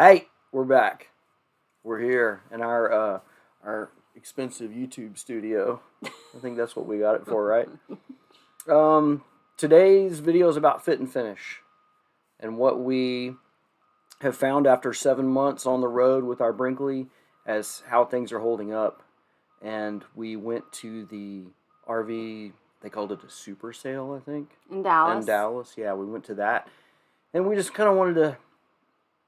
Hey, we're back. We're here in our expensive YouTube studio. I think that's what we got it for, right? Today's video is about fit and finish and what we have found after 7 months on the road with our Brinkley as how things are holding up. And we went to the RV, they called it a super sale, I think. In Dallas. In Dallas, yeah, we went to that. And we just kind of wanted to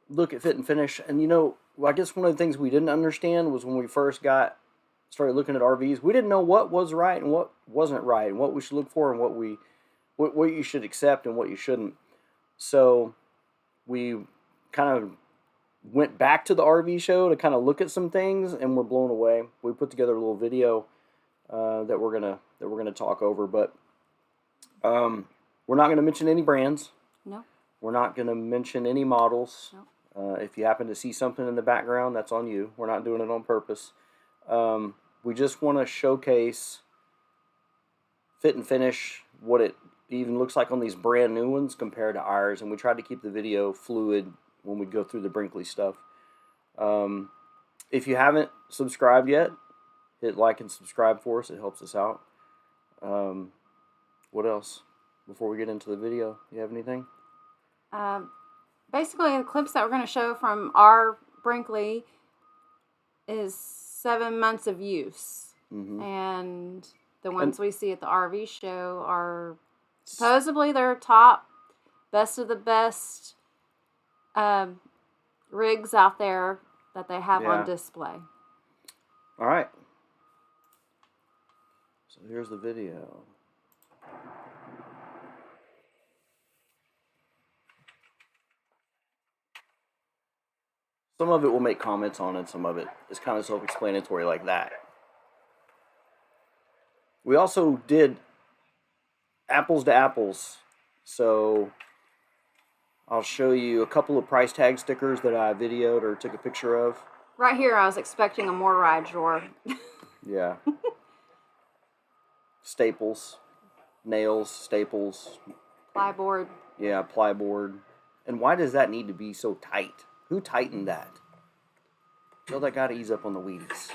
look at fit and finish. And you know, I guess one of the things we didn't understand was when we first started looking at RVs, we didn't know what was right and what wasn't right, and what we should look for and what you should accept and what you shouldn't. So we kind of went back to the RV show to kind of look at some things, and we're blown away. We put together a little video that we're gonna talk over, but we're not gonna mention any brands. No. We're not gonna mention any models. No. If you happen to see something in the background, that's on you. We're not doing it on purpose. We just want to showcase fit and finish, what it even looks like on these brand new ones compared to ours, and we tried to keep the video fluid when we go through the Brinkley stuff. If you haven't subscribed yet, hit like and subscribe for us. It helps us out. What else? Before we get into the video, you have anything? Basically, the clips that we're going to show from our Brinkley is 7 months of use. Mm-hmm. And the ones we see at the RV show are supposedly their top, best of the best rigs out there that they have on display. All right. So here's the video. Some of it we'll make comments on, and some of it is kind of self-explanatory like that. We also did apples to apples. So I'll show you a couple of price tag stickers that I videoed or took a picture of. Right here, I was expecting a more ride drawer. Yeah. Staples. Nails, staples. Plyboard. Yeah, plyboard. And why does that need to be so tight? Who tightened that? Tell that guy to ease up on the Wheaties.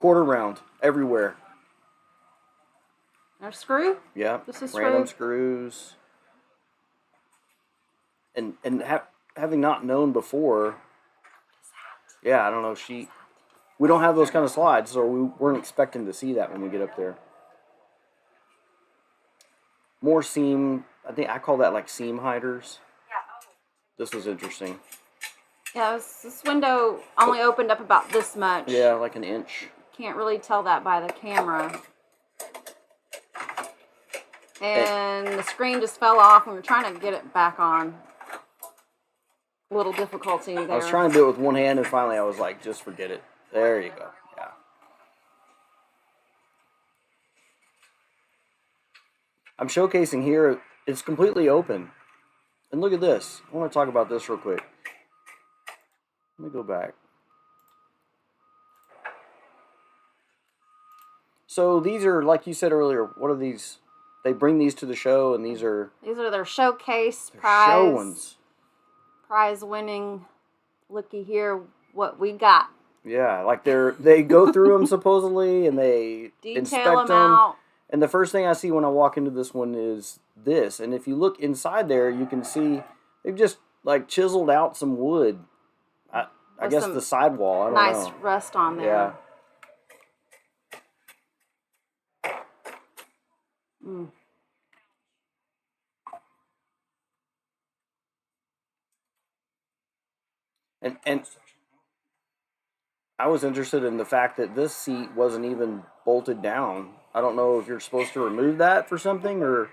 Quarter round everywhere. Our screw? Yeah. This is random screws. And having not known before, yeah, I don't know. We don't have those kind of slides, so we weren't expecting to see that when we get up there. More seam. I think I call that like seam hiders. This was interesting. Yeah, this window only opened up about this much. Yeah, like an inch. Can't really tell that by the camera. And the screen just fell off and we're trying to get it back on. A little difficulty there. I was trying to do it with one hand, and finally I was like, just forget it. There you go. Yeah. I'm showcasing here. It's completely open. And look at this. I want to talk about this real quick. Let me go back. So these are, like you said earlier, what are these? They bring these to the show, and these are their showcase prize. Show ones. Prize winning. Looky here, what we got. Yeah, like they go through them supposedly, and they inspect them out. And the first thing I see when I walk into this one is this. And if you look inside there, you can see they've just like chiseled out some wood. I guess the sidewall. I don't know. Nice rust on there. Yeah. Mm. And I was interested in the fact that this seat wasn't even bolted down. I don't know if you're supposed to remove that for something, or...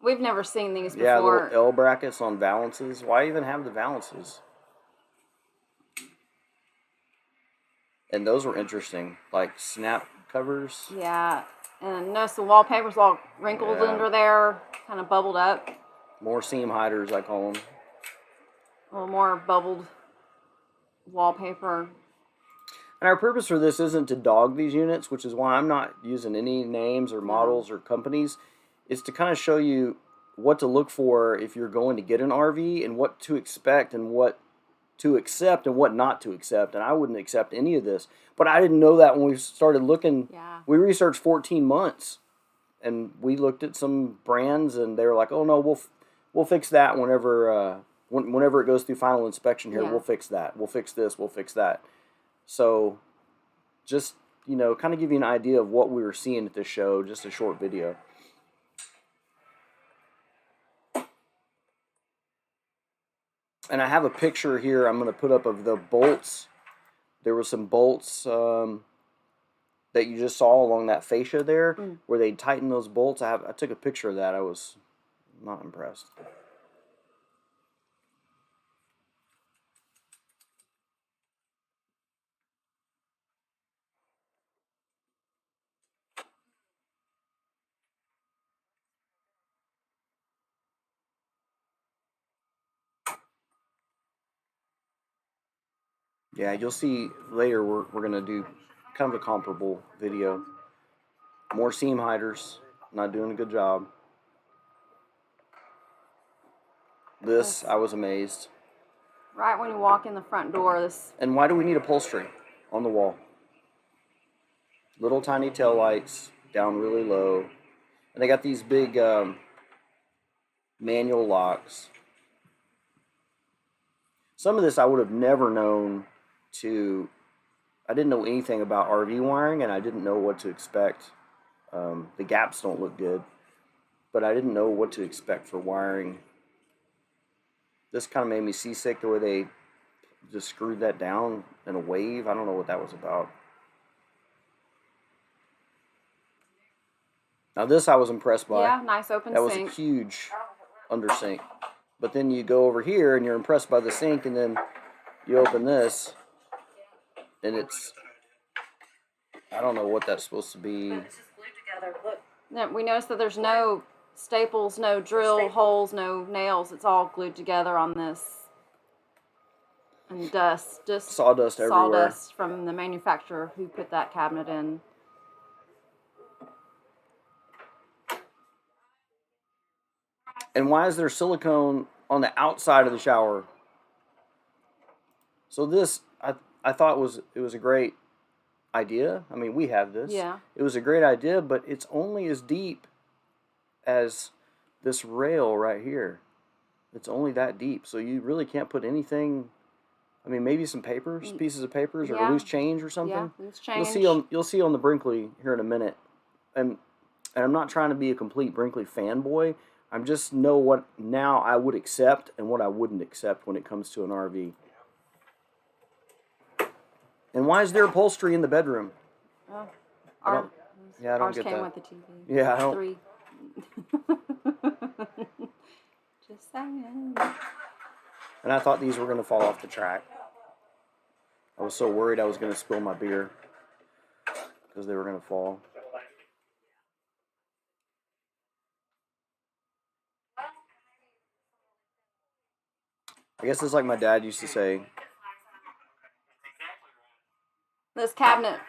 We've never seen these before. Yeah, little L brackets on valances. Why even have the valances? And those were interesting, like snap covers. Yeah, and notice the wallpaper's all wrinkled under there, kind of bubbled up. More seam hiders, I call them. A little more bubbled wallpaper. And our purpose for this isn't to dog these units, which is why I'm not using any names or models or companies. It's to kind of show you what to look for if you're going to get an RV, and what to expect and what to accept and what not to accept. And I wouldn't accept any of this. But I didn't know that when we started looking. Yeah. We researched 14 months, and we looked at some brands, and they were like, "Oh no, we'll fix that whenever it goes through final inspection here. Yeah. We'll fix that. We'll fix this. We'll fix that." So, just kind of give you an idea of what we were seeing at this show. Just a short video. And I have a picture here I'm going to put up of the bolts. There were some bolts that you just saw along that fascia there, where they tightened those bolts. I took a picture of that. I was not impressed. Yeah, you'll see later we're going to do kind of a comparable video. More seam hiders, not doing a good job. This, I was amazed. Right when you walk in the front door, this. And why do we need upholstery on the wall? Little tiny tail lights down really low. And they got these big manual locks. Some of this I would have never known I didn't know anything about RV wiring, and I didn't know what to expect. The gaps don't look good, but I didn't know what to expect for wiring. This kind of made me seasick, the way they just screwed that down in a wave. I don't know what that was about. Now this I was impressed by. Yeah, nice open sink. sink. That was a huge under sink. But then you go over here and you're impressed by the sink, and then you open this, and it's, I don't know what that's supposed to be. This is glued together. Look. We noticed that there's no staples, no drill holes, no nails. It's all glued together on this. And dust, just sawdust everywhere. Sawdust from the manufacturer who put that cabinet in. And why is there silicone on the outside of the shower? So this, I thought it was a great idea. I mean, we have this. Yeah. It was a great idea, but it's only as deep as this rail right here. It's only that deep, so you really can't put anything. I mean, maybe some papers, pieces of papers, or loose change or something. Yeah, loose change. You'll see on the Brinkley here in a minute. And I'm not trying to be a complete Brinkley fanboy. I just know what now I would accept and what I wouldn't accept when it comes to an RV. And why is there upholstery in the bedroom? Oh, I don't get ours that. came with the TV. Yeah, I don't. 3. Just saying. And I thought these were going to fall off the track. I was so worried I was going to spill my beer because they were going to fall. I guess it's like my dad used to say. This cabinet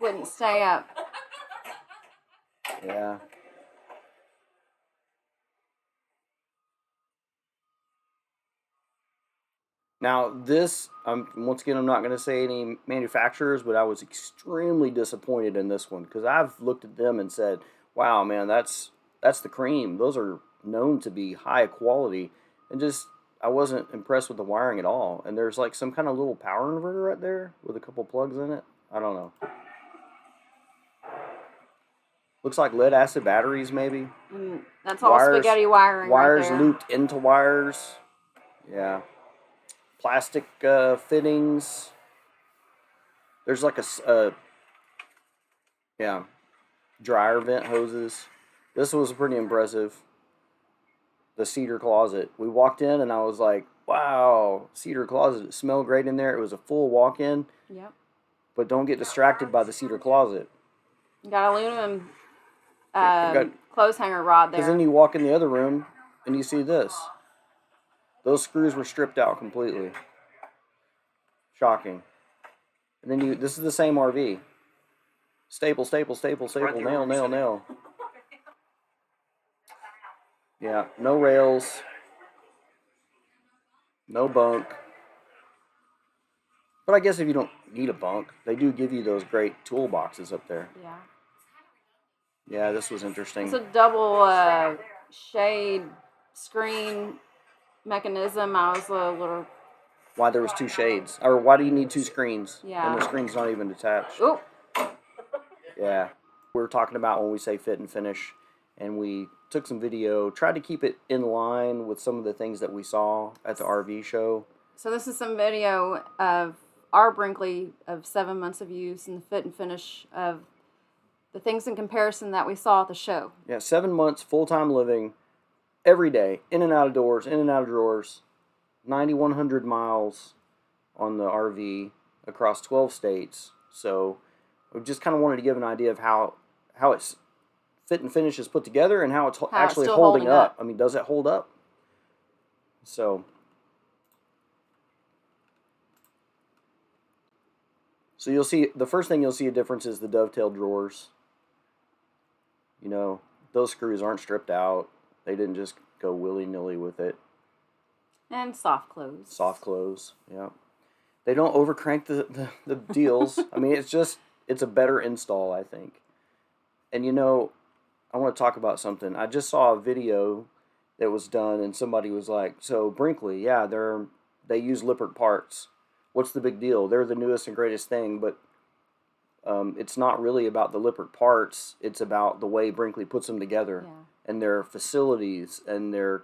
wouldn't stay up. Yeah. Now this, once again, I'm not going to say any manufacturers, but I was extremely disappointed in this one because I've looked at them and said, "Wow, man, that's the cream. Those are known to be high quality," and just I wasn't impressed with the wiring at all. And there's like some kind of little power inverter right there with a couple plugs in it. I don't know. Looks like lead acid batteries, maybe. That's all spaghetti wiring. Wires right there. looped into wires. Yeah. Plastic fittings. There's like dryer vent hoses. This was pretty impressive. The cedar closet. We walked in and I was like, wow, cedar closet. It smelled great in there. It was a full walk-in. Yep. But don't get distracted by the cedar closet. You got aluminum clothes hanger rod there. Because then you walk in the other room and you see this. Those screws were stripped out completely. Shocking. And then this is the same RV. Staple, nail. Yeah, no rails, no bunk. But I guess if you don't need a bunk, they do give you those great toolboxes up there. Yeah. Yeah, this was It's interesting. a double shade screen mechanism. I was a little. Why there was two shades, or why do you need two screens? Yeah. And the screen's not even detached. Oh. Yeah, we're talking about when we say fit and finish, and we took some video, tried to keep it in line with some of the things that we saw at the RV show. So this is some video of our Brinkley of 7 months of use and the fit and finish of the things in comparison that we saw at the show. Yeah, 7 months full-time living, every day, in and out of doors, in and out of drawers, 9,100 miles on the RV across 12 states. So we just kind of wanted to give an idea of how it's fit and finish is put together and how it's actually still holding holding up. up. I mean, does it hold up? So you'll see, the first thing you'll see a difference is the dovetail drawers. You know, those screws aren't stripped out. They didn't just go willy-nilly with it. And soft close. Soft close, yeah. They don't overcrank the deals. I mean, it's a better install, I think. And you know, I want to talk about something. I just saw a video that was done, and somebody was like, "So Brinkley, yeah, they use Lippert parts. What's the big deal? They're the newest and greatest thing." But it's not really about the Lippert parts. It's about the way Brinkley puts them together, and their facilities, and their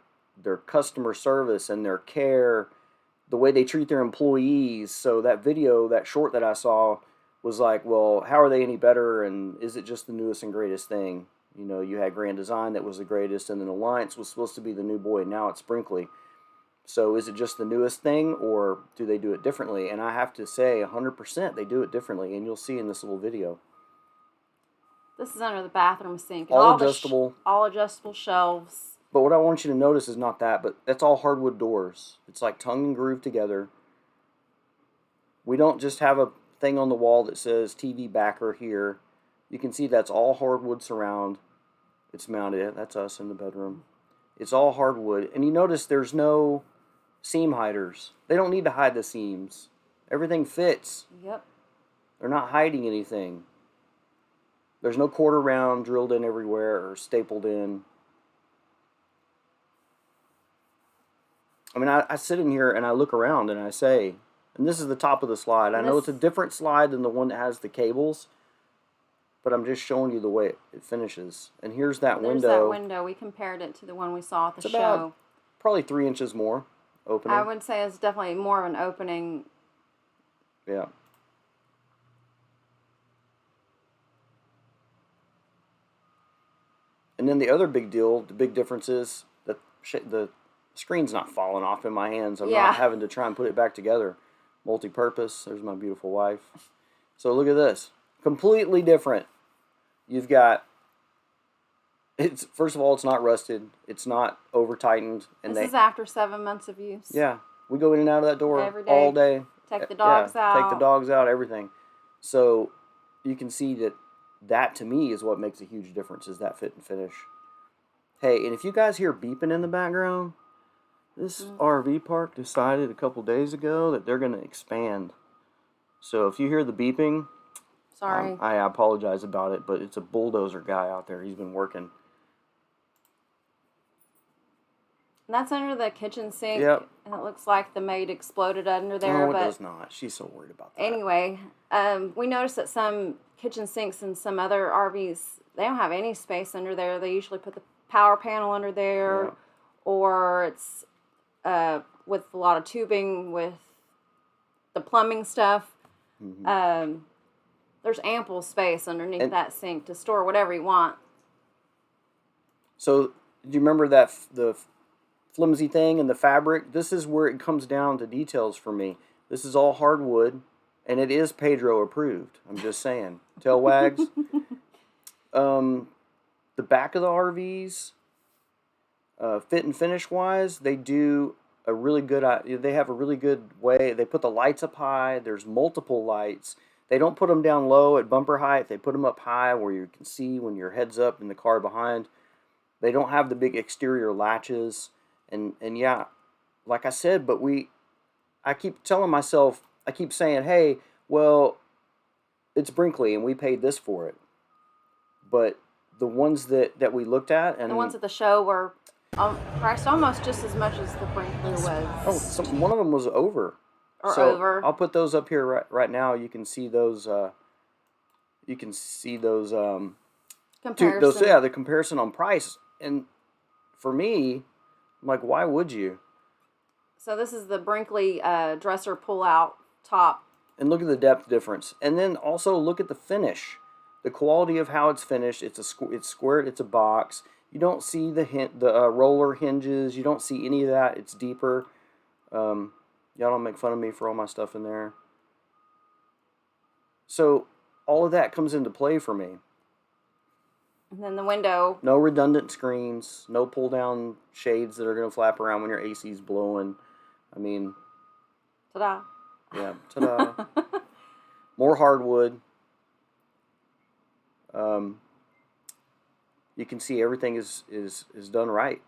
customer service, and their care, the way they treat their employees. So that video, that short that I saw, was like, well, how are they any better, and is it just the newest and greatest thing? You know, you had Grand Design that was the greatest, and then Alliance was supposed to be the new boy, and now it's Brinkley. So is it just the newest thing, or do they do it differently? And I have to say 100% they do it differently, and you'll see in this little video. This is under the bathroom sink. All adjustable. All adjustable shelves. But what I want you to notice is not that, but that's all hardwood doors. It's like tongue and groove together. We don't just have a thing on the wall that says TV backer here. You can see that's all hardwood surround. It's mounted. That's us in the bedroom. It's all hardwood. And you notice there's no seam hiders. They don't need to hide the seams. Everything fits. Yep. They're not hiding anything. There's no quarter round drilled in everywhere or stapled in. I mean, I sit in here and I look around and I say, and this is the top of the slide. I know it's a different slide than the one that has the cables, but I'm just showing you the way it finishes. And here's that window. There's that window. We compared it to the one we saw at the show. About probably 3 inches more opening. I would say it's definitely more of an opening. Yeah. And then the other big deal, the big difference is that the screen's not falling off in my hands. I'm not having to try and put it back together. Multi-purpose. There's my beautiful wife. So look at this. Completely different. You've got, it's first of all, it's not rusted. It's not over-tightened. And this is after 7 months of use. Yeah. We go in and out of that door every day, all day. Take the dogs out. Take the dogs out, everything. So you can see that to me is what makes a huge difference, is that fit and finish. Hey, and if you guys hear beeping in the background, this RV park decided a couple days ago that they're going to expand. So if you hear the beeping, sorry, I apologize about it, but it's a bulldozer guy out there. He's been working. And that's under the kitchen sink. Yep. And it looks like the maid exploded under there. No, but it does not. She's so worried about that. Anyway, we noticed that some kitchen sinks and some other RVs, they don't have any space under there. They usually put the power panel under there, or it's with a lot of tubing with the plumbing stuff. Mm-hmm. There's ample space underneath that sink to store whatever you want. So, do you remember that the flimsy thing and the fabric? This is where it comes down to details for me. This is all hardwood, and it is Pedro approved. I'm just saying. Tail wags. The back of the RVs, fit and finish wise, they do a really good. They have a really good way. They put the lights up high. There's multiple lights. They don't put them down low at bumper height. They put them up high where you can see when your head's up in the car behind. They don't have the big exterior latches, and yeah, like I said, but I keep telling myself, I keep saying, hey, well, it's Brinkley and we paid this for it. But the ones that we looked at, and the ones at the show were priced almost just as much as the Brinkley was. one of them was over. Or so over. I'll put those up here right now. You can see those. Comparison. The comparison on price. And for me, I'm like, why would you? So this is the Brinkley dresser pull-out top. And look at the depth difference. And then also look at the finish. The quality of how it's finished. It's squared. It's a box. You don't see the roller hinges. You don't see any of that. It's deeper. Y'all don't make fun of me for all my stuff in there. So all of that comes into play for me. And then the window. No redundant screens. No pull-down shades that are going to flap around when your AC's blowing. I mean... Ta-da. Yeah, ta-da. More hardwood. You can see everything is done right.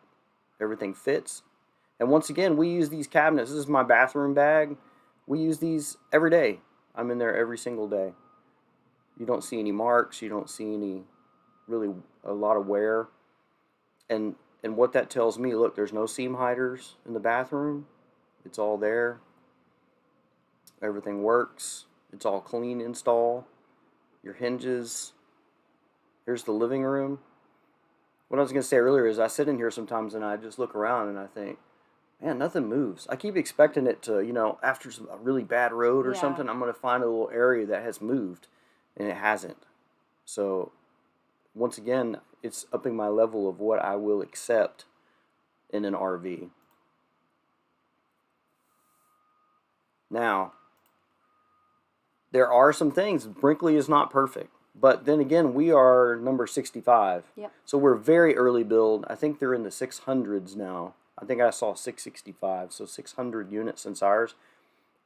Everything fits. And once again, we use these cabinets. This is my bathroom bag. We use these every day. I'm in there every single day. You don't see any marks. You don't see any, really, a lot of wear. And what that tells me, look, there's no seam hiders in the bathroom. It's all there. Everything works. It's all clean install. Your hinges. Here's the living room. What I was going to say earlier is I sit in here sometimes and I just look around and I think, man, nothing moves. I keep expecting it to, after a really bad road or something, I'm going to find a little area that has moved, and it hasn't. So, once again, it's upping my level of what I will accept in an RV. Now, there are some things. Brinkley is not perfect. But then again, we are number 65. Yep. So we're very early build. I think they're in the 600s now. I think I saw 665, so 600 units since ours.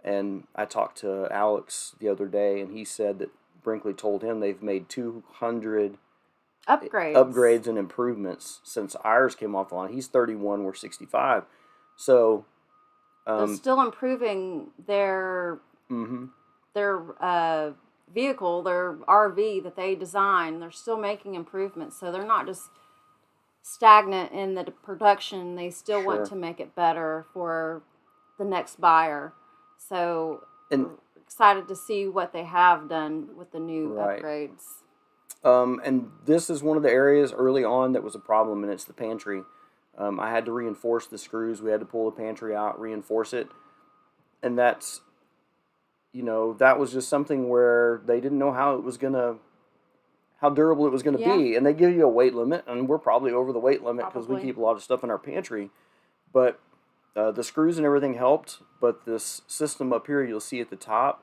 And I talked to Alex the other day, and he said that Brinkley told him they've made 200 upgrades and improvements since ours came off the line. He's 31, we're 65. So... they're still improving their vehicle, their RV that they design. They're still making improvements, so they're not just stagnant in the production. They still want to make it better for the next buyer. So we're excited to see what they have done with the new upgrades. And this is one of the areas early on that was a problem, and it's the pantry. I had to reinforce the screws. We had to pull the pantry out, reinforce it, and that's, that was just something where they didn't know how durable it was gonna be, and they give you a weight limit, and we're probably over the weight limit because we keep a lot of stuff in our pantry. But the screws and everything helped. But this system up here, you'll see at the top.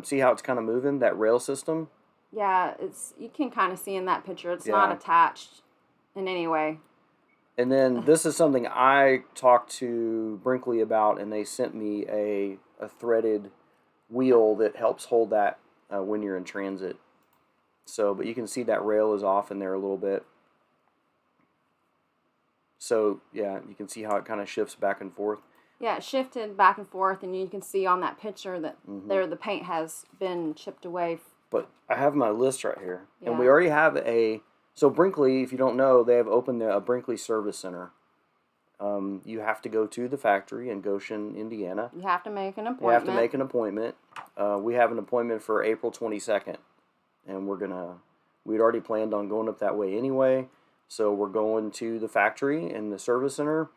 See how it's kind of moving, that rail system? Yeah, you can kind of see in that picture. It's not attached in any way. And then this is something I talked to Brinkley about, and they sent me a threaded wheel that helps hold that when you're in transit. So, but you can see that rail is off in there a little bit. So, yeah, you can see how it kind of shifts back and forth. Yeah, it shifted back and forth, and you can see on that picture that the paint has been chipped away. But I have my list right here. Yeah. And we already have so Brinkley, if you don't know, they have opened a Brinkley Service Center. You have to go to the factory in Goshen, Indiana. You have to make an appointment. We have an appointment for April 22nd. And we'd already planned on going up that way anyway. So we're going to the factory and the service center.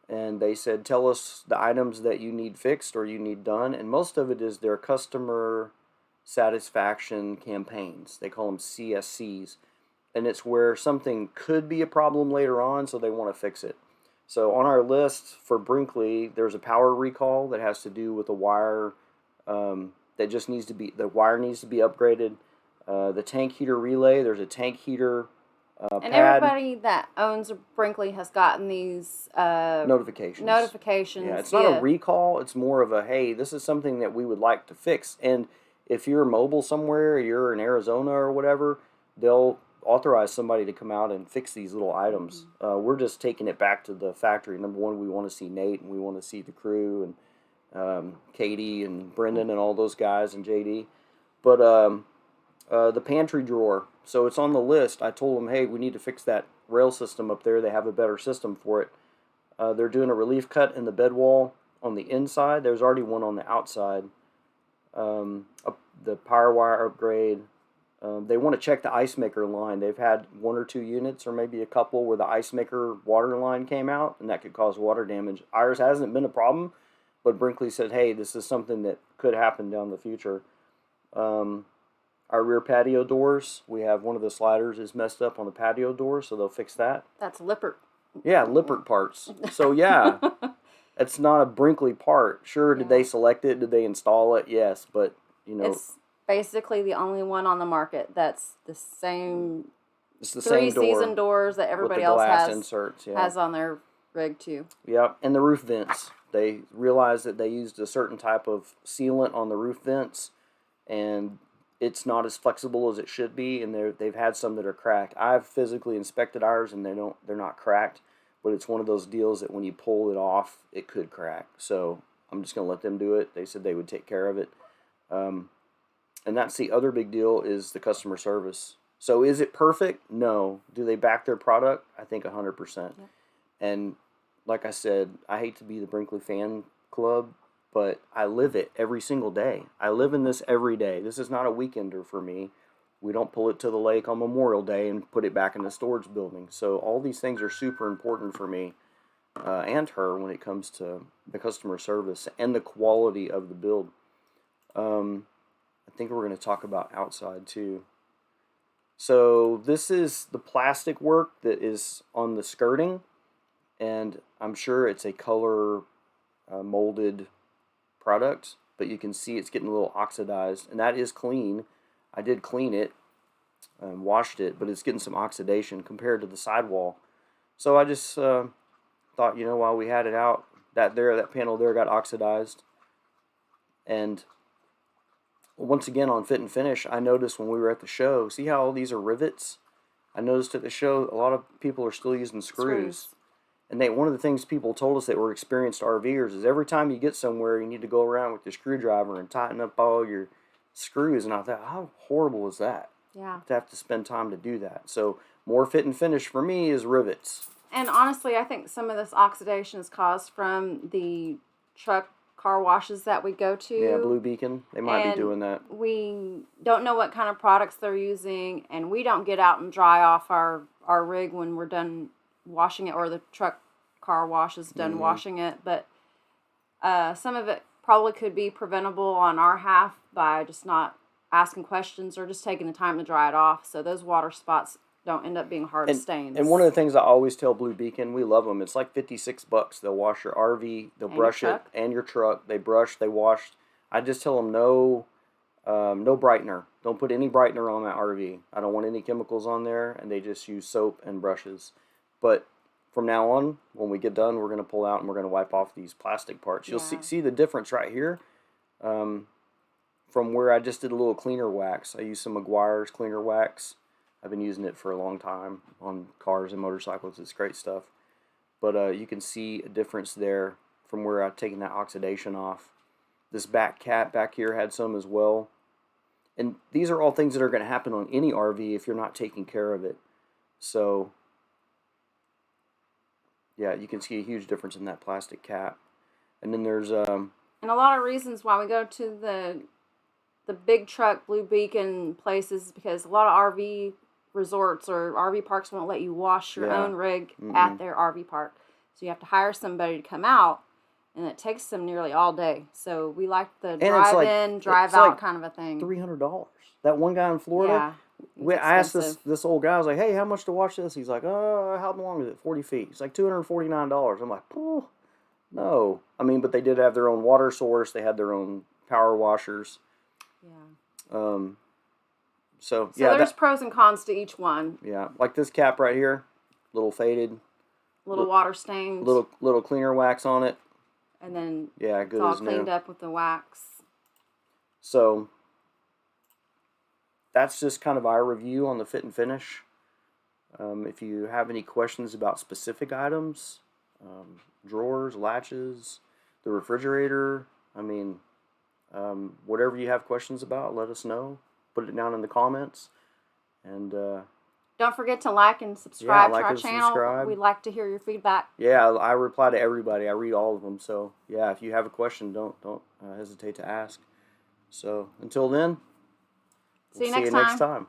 And they said, tell us the items that you need fixed or you need done. And most of it is their customer satisfaction campaigns. They call them CSCs. And it's where something could be a problem later on, so they want to fix it. So on our list for Brinkley, there's a power recall that has to do with a wire the wire needs to be upgraded. The tank heater relay, there's a tank heater and pad. Everybody that owns a Brinkley has gotten these notifications. Yeah, it's not a recall. It's more of a, hey, this is something that we would like to fix. And if you're mobile somewhere, you're in Arizona or whatever, they'll authorize somebody to come out and fix these little items. We're just taking it back to the factory. Number one, we want to see Nate and we want to see the crew and Katie and Brendan and all those guys and JD. But the pantry drawer, so it's on the list. I told them, hey, we need to fix that rail system up there. They have a better system for it. They're doing a relief cut in the bed wall on the inside. There's already one on the outside. The power wire upgrade. They want to check the ice maker line. They've had 1 or 2 units or maybe a couple where the ice maker water line came out and that could cause water damage. Ours hasn't been a problem, but Brinkley said, hey, this is something that could happen down the future. Our rear patio doors, we have one of the sliders is messed up on the patio door, so they'll fix that. That's Lippert. Yeah, Lippert parts. So yeah, it's not a Brinkley part. Sure, did they select it? Did they install it? Yes, but you know, it's basically the only one on the market that's the same. It's the 3 same door season doors that everybody with the else glass has inserts. Yeah. has on their rig too. Yep, and the roof vents. They realized that they used a certain type of sealant on the roof vents, and it's not as flexible as it should be, and they've had some that are cracked. I've physically inspected ours, and they're not cracked, but it's one of those deals that when you pull it off, it could crack. So I'm just going to let them do it. They said they would take care of it. And that's the other big deal is the customer service. So is it perfect? No. Do they back their product? I think 100%. Yeah. And like I said, I hate to be the Brinkley fan club, but I live it every single day. I live in this every day. This is not a weekender for me. We don't pull it to the lake on Memorial Day and put it back in the storage building. So all these things are super important for me and her when it comes to the customer service and the quality of the build. I think we're going to talk about outside too. So this is the plastic work that is on the skirting, and I'm sure it's a color molded product, but you can see it's getting a little oxidized, and that is clean. I did clean it and washed it, but it's getting some oxidation compared to the sidewall. So I just thought, you know, while we had it out, that panel there got oxidized. And once again on Fit and Finish, I noticed when we were at the show, see how all these are rivets? I noticed at the show a lot of people are still using screws. And one of the things people told us that were experienced RVers is every time you get somewhere, you need to go around with your screwdriver and tighten up all your screws. And I thought, how horrible is that? Yeah. To have to spend time to do that. So more Fit and Finish for me is rivets. And honestly, I think some of this oxidation is caused from the truck car washes that we go to. Yeah, Blue Beacon. They might be doing that. We don't know what kind of products they're using, and we don't get out and dry off our rig when we're done washing it, or the truck car wash is done washing it. But some of it probably could be preventable on our half by just not asking questions or just taking the time to dry it off, so those water spots don't end up being hard stains. And one of the things I always tell Blue Beacon, we love them. It's like $56. They'll wash your RV, they'll brush it, and your truck. They brush, they wash. I just tell them no brightener. Don't put any brightener on that RV. I don't want any chemicals on there, and they just use soap and brushes. But from now on, when we get done, we're going to pull out and we're going to wipe off these plastic parts. You'll see the difference right here. From where I just did a little cleaner wax. I used some McGuire's cleaner wax. I've been using it for a long time on cars and motorcycles. It's great stuff. But you can see a difference there from where I've taken that oxidation off. This back cap back here had some as well. And these are all things that are going to happen on any RV if you're not taking care of it. So, yeah, you can see a huge difference in that plastic cap. And then there's... and a lot of reasons why we go to the big truck Blue Beacon places, because a lot of RV resorts or RV parks won't let you wash your own rig at their RV park. So you have to hire somebody to come out, and it takes them nearly all day. So we like the drive-in, drive-out kind of a thing. $300. That one guy in Florida, I asked this old guy, I was like, hey, how much to wash this? He's like, how long is it? 40 feet. It's like $249. I'm like, oh, no. I mean, but they did have their own water source. They had their own power washers. Yeah. So there's pros and cons to each one. Yeah, like this cap right here, little faded, little water stains, little cleaner wax on it, and then good it's all as cleaned new. up with the wax. So that's just kind of our review on the Fit and Finish. If you have any questions about specific items, drawers, latches, the refrigerator, I mean, whatever you have questions about, let us know. Put it down in the comments. And don't forget to like and subscribe like to our and channel. subscribe. We'd like to hear your feedback. Yeah, I reply to everybody. I read all of them. So yeah, if you have a question, don't hesitate to ask. So until then, See you we'll next see you next time. time.